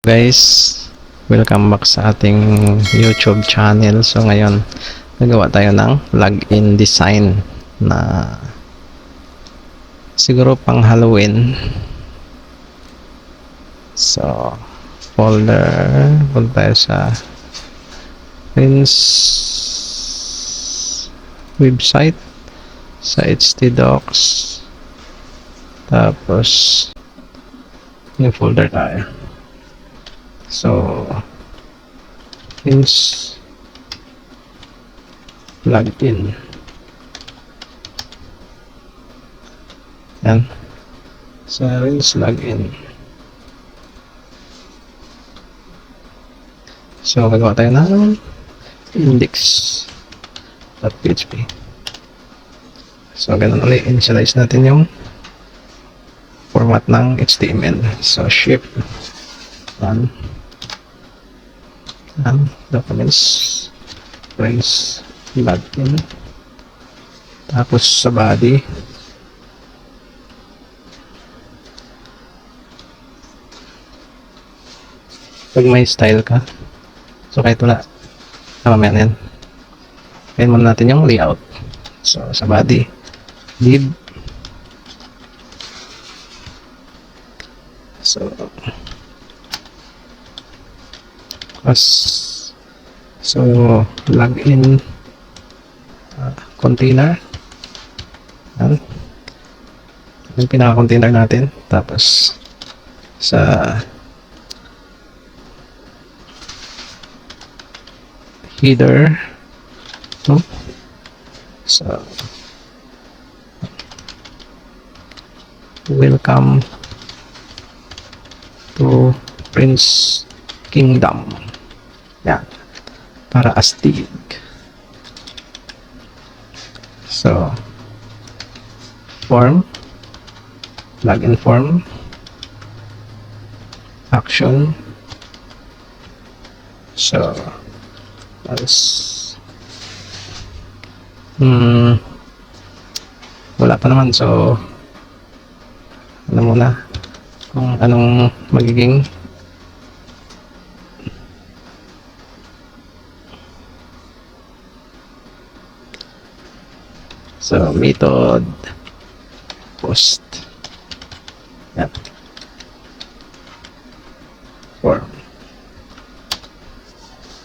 Guys, welcome back sa ating YouTube channel. So ngayon, nagawa tayo ng login design na siguro pang Halloween. So, punta tayo sa Prince website sa htdocs. Tapos, yung folder tayo. So, Prince login. Yan. Sa Prince login. So, gagawa tayo ng index.php. So, ganun ulit. Initialize natin yung format ng HTML. So, shift and documents Prince login. Tapos sa body pag may style ka, so kahit wala mamaya na yan, kaya muna natin yung layout. So sa body div, so login container, yan yung pinaka container natin. Tapos sa header, no? So welcome to Prince Kingdom, yan, para astig. So form, login form, action. So as wala pa naman, so ano muna kung anong magiging so method post, yan, form.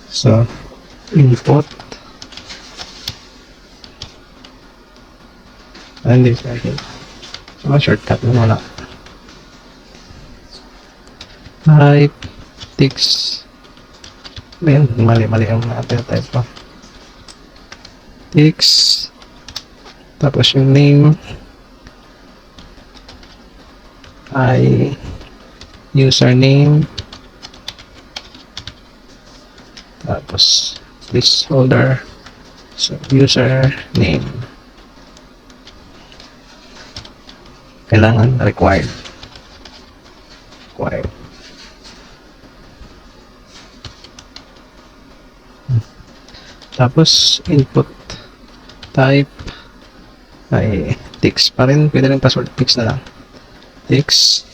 So input, hindi sa akin shortcut na wala, type text, then mali ang natin type pa, text, tapos yung name ay username, tapos placeholder, so username kailangan required. Tapos input type ay text pa rin, pwede rin password text na lang, text,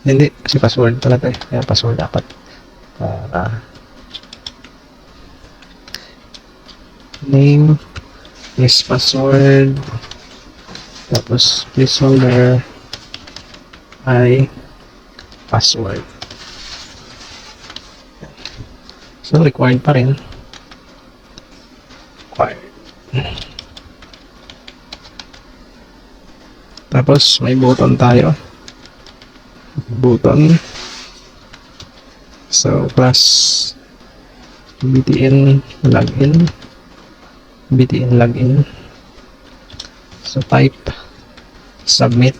hindi kasi password talaga kaya password dapat para name is password, tapos placeholder ay password. So required pa rin, tapos may button tayo, button, so class btn login, so type submit,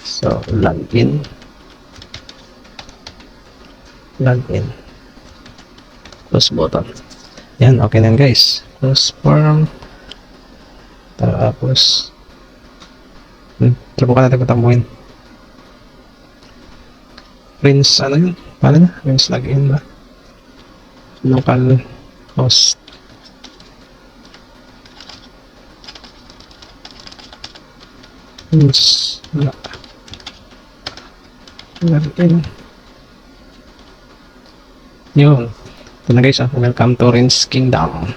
so login close button. Yan, okay na guys. Close form. Tapos subukan natin patambuhin. Prince, ano yun? Paano na? Prince login ba? Local host. Prince, wala. Login. Yun. Ito na guys, welcome to Orange Kingdom.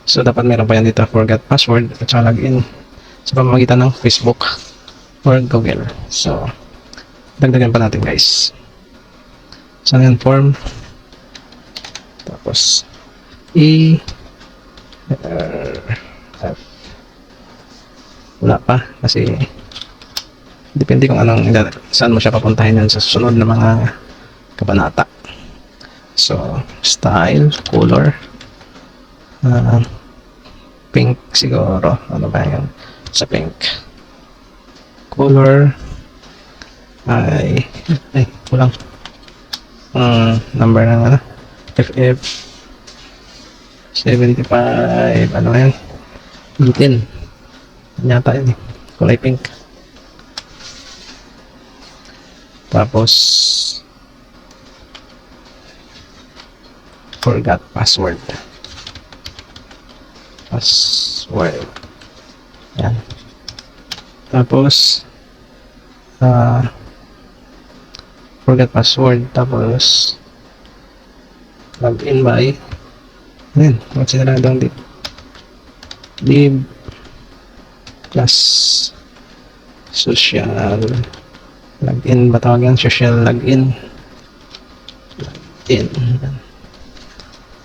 So, dapat meron pa yan dito, forgot password at saka login sa pamamagitan ng Facebook or Google. So, dagdagan pa natin guys. So, yan form. Tapos, F. Wala pa kasi depende kung saan mo siya papuntahin yan sa susunod na mga kabanata. So, style, color, pink siguro. Ano ba yan? Sa pink. Color ay kulang. Number ng FF 75, ano yan? 18. Yata yun eh. Kulay pink. Tapos, forgot password. Password. Yan. Tapos, forgot password. Tapos, login by. Ayan. Huwag sinaradang div plus social login ba tawag yan? Social login.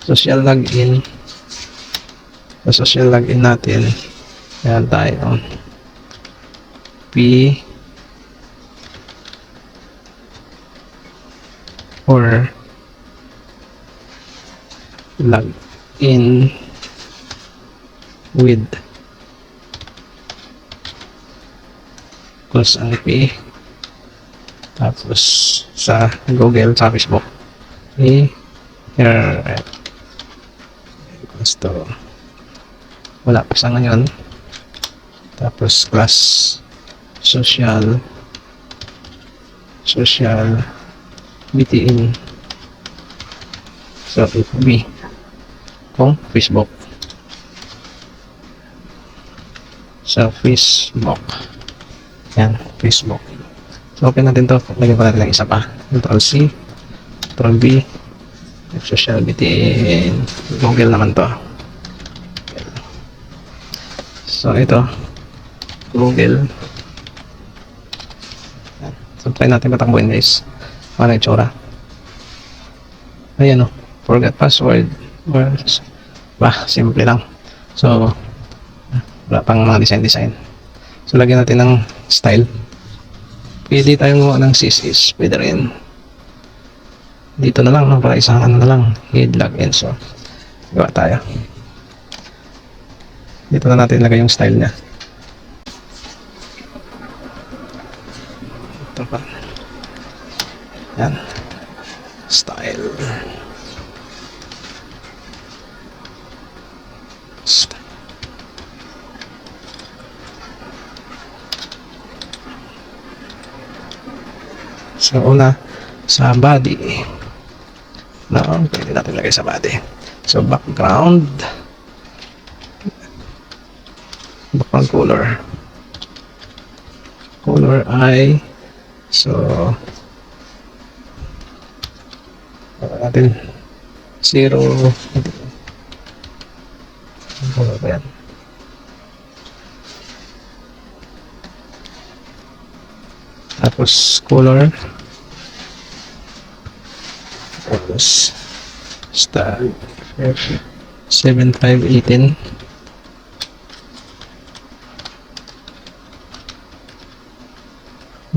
Social login. Sa social login natin, yan tayo. P or login with plus IP. Tapos sa Google, sa Facebook, gusto wala pa sa ngayon. Tapos class social BTN. So FB kung Facebook. Sa Facebook. Yan, Facebook. So open natin to. Lagyan pa natin ng isa pa. Ctrl C, Ctrl V, social BTN. Google naman to. So ito, Google. So try natin patakbuhin guys. Ano yung tsura? Ayan o, forgot password. Simple lang. So, wala pang mga design. So lagyan natin ng style. Pwede tayong gumawa ng CSS. Pwede rin. Dito na lang, para isang ano na lang. Head login. So, gawa tayo. Dito na natin ilagay yung style niya. Ito pa. Yan. Style. So, una, sa body. No, pwede natin ilagay sa body. So, background color. Color ay natin 0. Color ba yan? Tapos color. Tapos style 7518.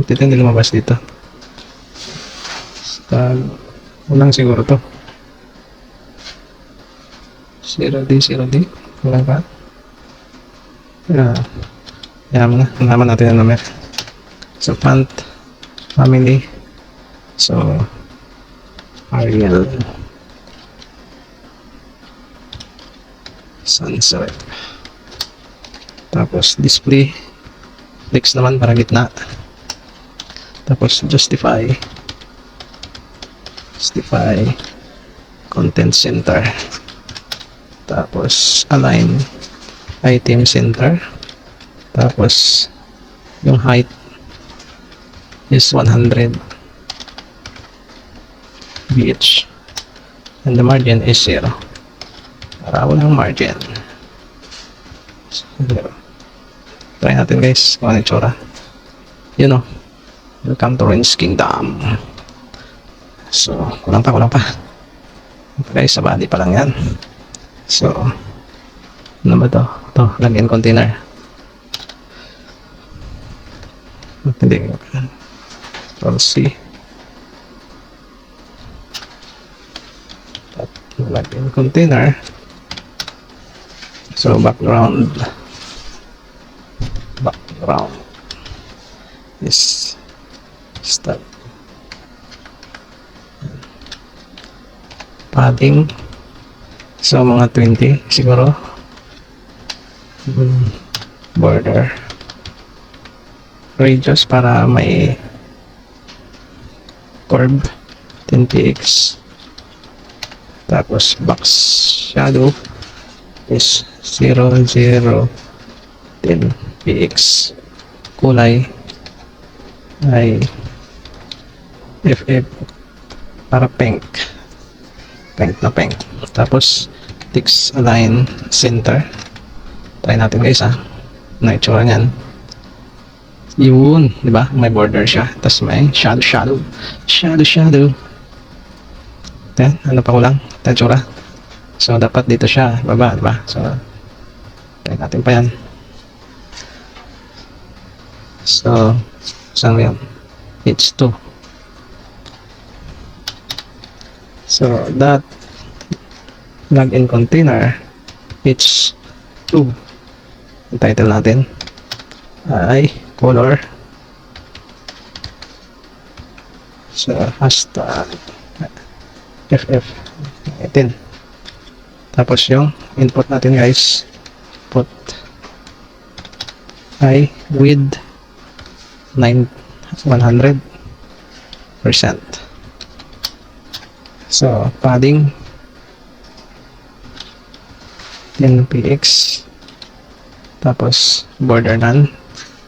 Ito hindi lumabas dito. Style. Walang siguro to. 0D. Wala pa. Yaman na. Naman natin ang number. So, font. Family. So, Arial. Sans serif. Tapos display text naman para gitna. Tapos justify content center. Tapos align item center. Tapos yung height is 100. BH. And the margin is 0. Para walang margin. 0. Try natin guys kung ano yung tsura. Yun o. Welcome to Ren's Kingdom. So, kulang pa. Guys, sa body pa lang yan. So, ano ba to? Ito, login container. Hindi. Control C. Login container. So, background is start. Padding. So, mga 20 siguro. Border. Radius para may curve. 10px. Tapos, box shadow is 10px. Kulay ay FF para pink. Pink. Tapos, text align center. Try natin guys na itsura niyan. Yun, di ba? May border siya. Tapos may shadow. Then, ano pa kulang? Itsura. So, dapat dito siya. Baba, di ba? So, try natin pa yan. So, saan mo yan? H2. So, that login container H2. Ang title natin ay color. So, hashtag FF18. Tapos yung input natin guys, put ay width 100%. So, padding 10px. Tapos, border none.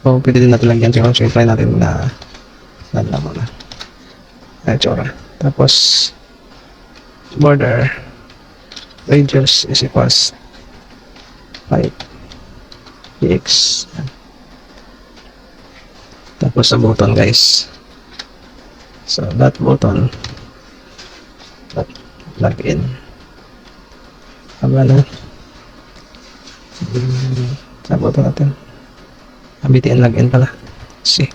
So, pwede din natin lagyan siguro. So, try natin na none lang muna. Tsura. Tapos, border radius is equals 5px. Tapos, sa button guys. So, that button login. Aba na. Sa button natin. BTN login pala. See.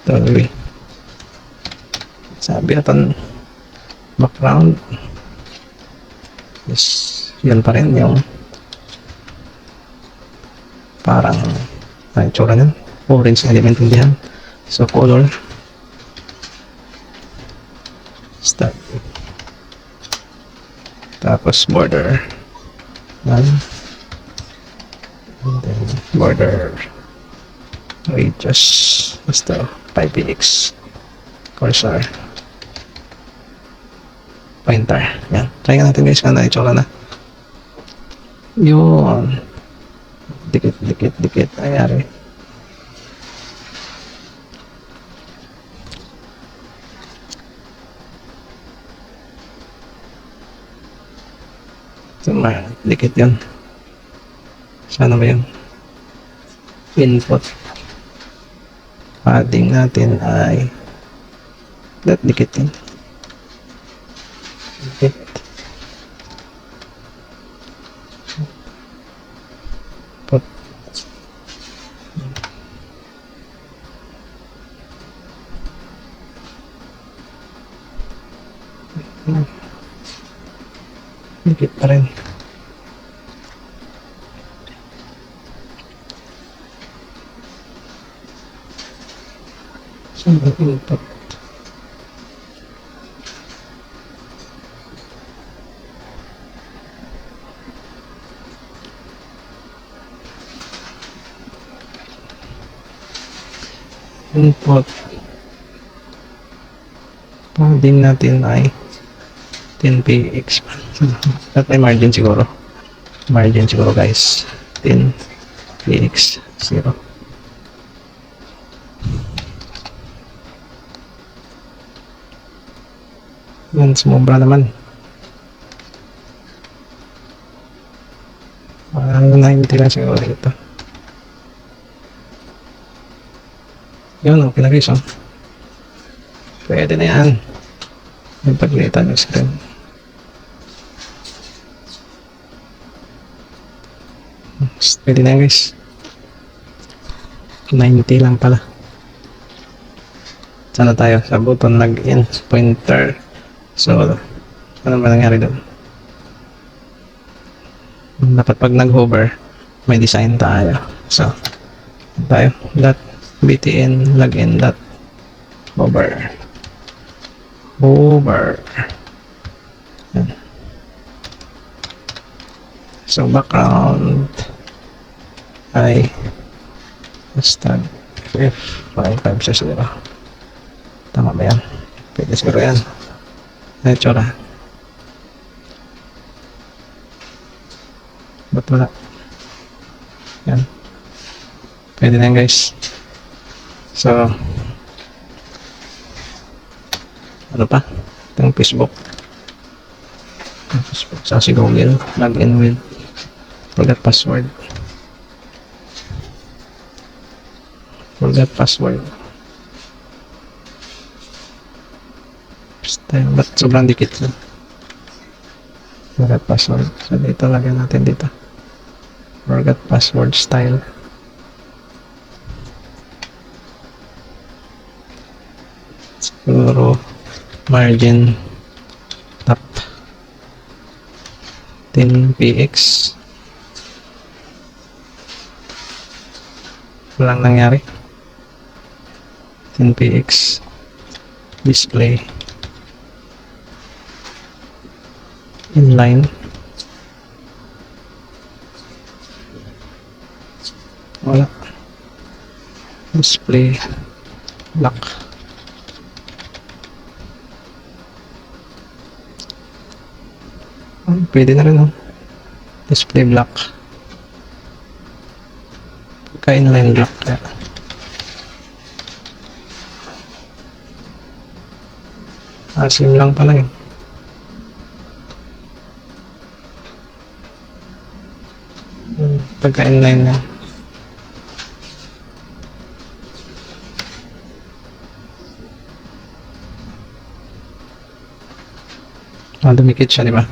Totally. Sabi natin background. Yes. Yan pa rin yung parang ay tsura nun. Orange na element din. So color. Start. Tapos border. And then border radius basta 5px cursor pointer. Yan. Try natin guys kung ano itsura na. Yun. Dikit. Ayari. So, dikit yun. Sana ba yun? Input. Padding natin ay dikit yun. Dikit. Put. Dikit pa rin. Saan ba input? Input. Padding natin ay 10px. At may margin siguro. Guys. 10px 0. Yan, sumobra naman. 90 lang siguro ito. Yun, okay na guys, oh. Pwede na yan. Yung paglitan ng screen. Pwede na yan guys. 90 lang pala. Sana tayo sa button login pointer. So, ano ba nangyari doon? Dapat pag nag-hover, may design tayo. So, tayo .btn login .hover. Hover. Yan. So, background ay hashtag F5560. Tama ba yan? Pwede siguro yan. Ano yung tsura? Ba't wala? Yan. Pwede na yan guys. So, ano pa? Itong Facebook. Facebook sa si Google. Login with forgot password. Forgot password. Ba't sobrang dikit lang? Forgot password. So dito lagyan natin dito. Forgot password style. Siguro margin top 10px. Walang nangyari. 10px display inline wala display black pwede na rin display black ka inline black kaya asim lang pala yun. Pagka inline na dumikit siya, di ba?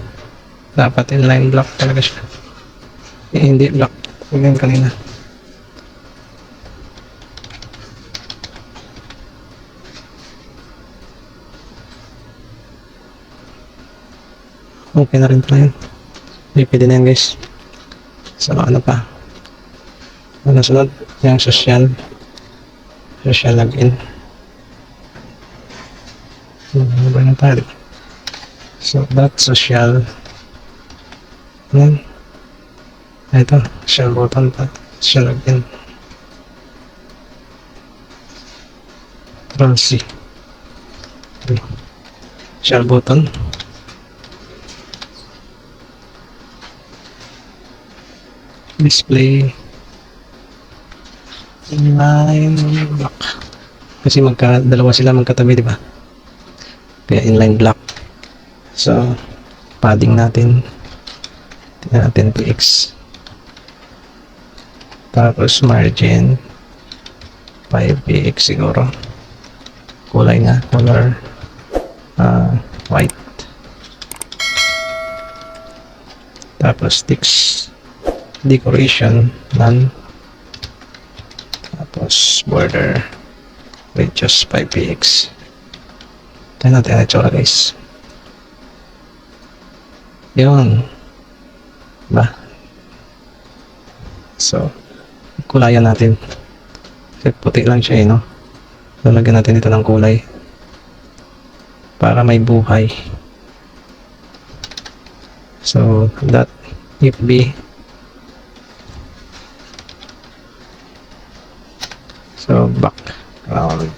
Dapat inline block talaga siya. Hindi block. Ganyan kanina. Okay na rin pala yun. Pwede na yan guys. So ano pa? Ano sunod? Yung social login. Ano ba na tayo? So that social. Yan. Ito. Share button pa. Social login. Control C. Share button. Display inline block kasi dalawa sila magkatabi, di ba? Kaya inline block. So padding natin tingnan natin px tapos margin 5px siguro, kulay nga color white, tapos text decoration none, tapos border radius 5px. Tignan natin ang itsura guys. Yun ba? So kulayan natin kasi puti lang siya no? Lalagyan natin ito ng kulay para may buhay. So that fb so background.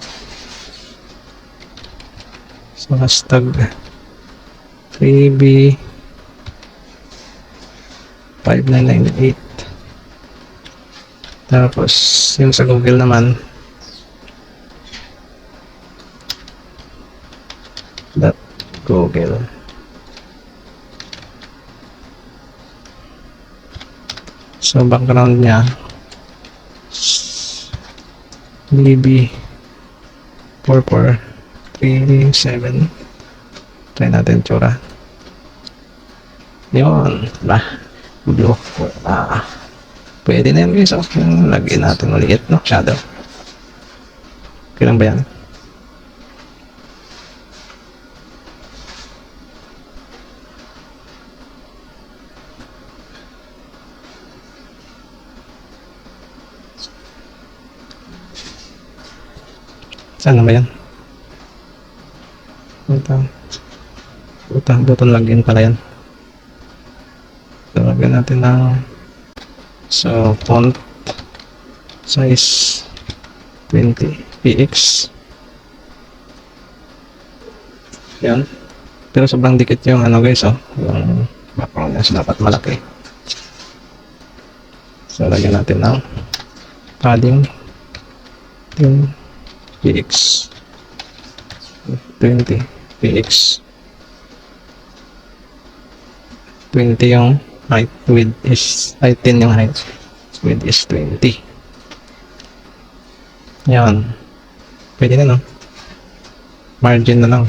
So hashtag 3b 5998. Tapos yung sa Google naman Google. So background niya BB 4437. Try natin tsura. Yun, ba? Blue. Pwede na yun guys. Lagyan natin maliit, no? Shadow. Okay lang ba yan? Saan na ba yan? Button login pala yan. So, lagyan natin ng font size 20 px. Yan. Pero sobrang dikit yung guys, yung background niya, so dapat malaki. So lagyan natin ng padding 10 px 20 px 20 yung height, width is 10 yung height, width is 20. Yan, pwede na, no? Margin na lang,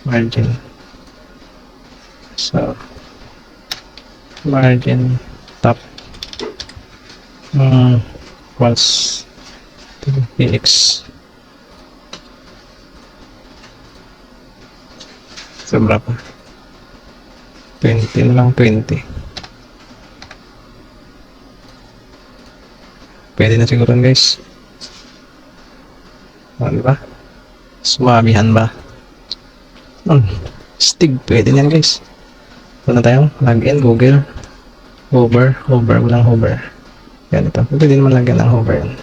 margin. So margin top equals px. Sobra pa, 20 na lang, 20. Pwede na siguro guys. Diba? Sumabihan ba? Stig, pwede na yan guys. Ito na tayo, login, Google. Hover, walang hover. Yan ito, pwede naman lagyan ng hover yan.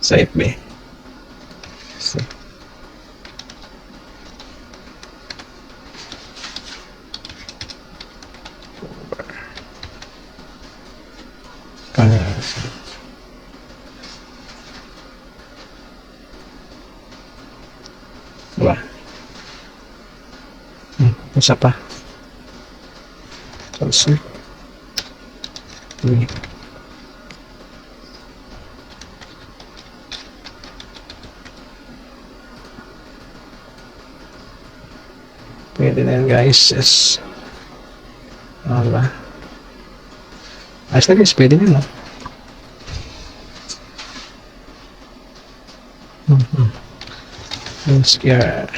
Sa FB. So, diba? Isa pa. Also, pwede na yan guys. Yes. Diba? Ayos na guys, pwede na, no? Let's get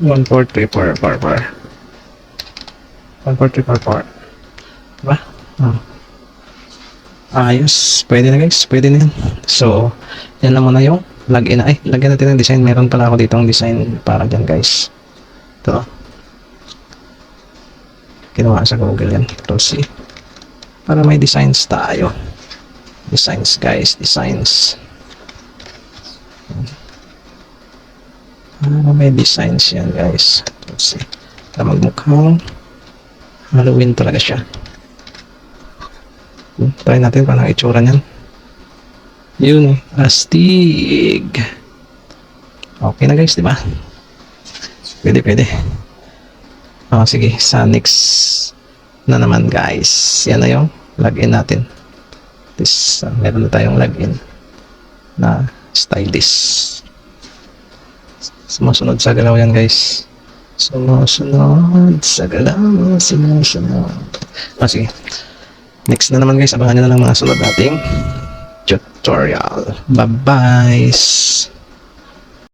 14344. Diba? Ayos. Pwede na guys. Pwede na yan. So, yan lang muna yung login. Ay, lagyan natin ng design. Meron pala ako dito ng design para dyan guys. Ito. Ginawa sa Google yan. Close see. Para may designs tayo. Designs guys. Designs. Para may designs yan guys. Close see. Para magmukhang Halloween talaga siya. Try natin paano itsura niyan. Yun, astig. Okay na guys, di ba? Pwede. Sige, sa next na naman guys. Yan na yung login natin. This, meron na tayong login na stylist. Sumusunod sa galaw yan guys. Sumusunod sa galaw. Sige. Next na naman guys, abangan nyo na lang mga sunod nating tutorial. Bye-bye!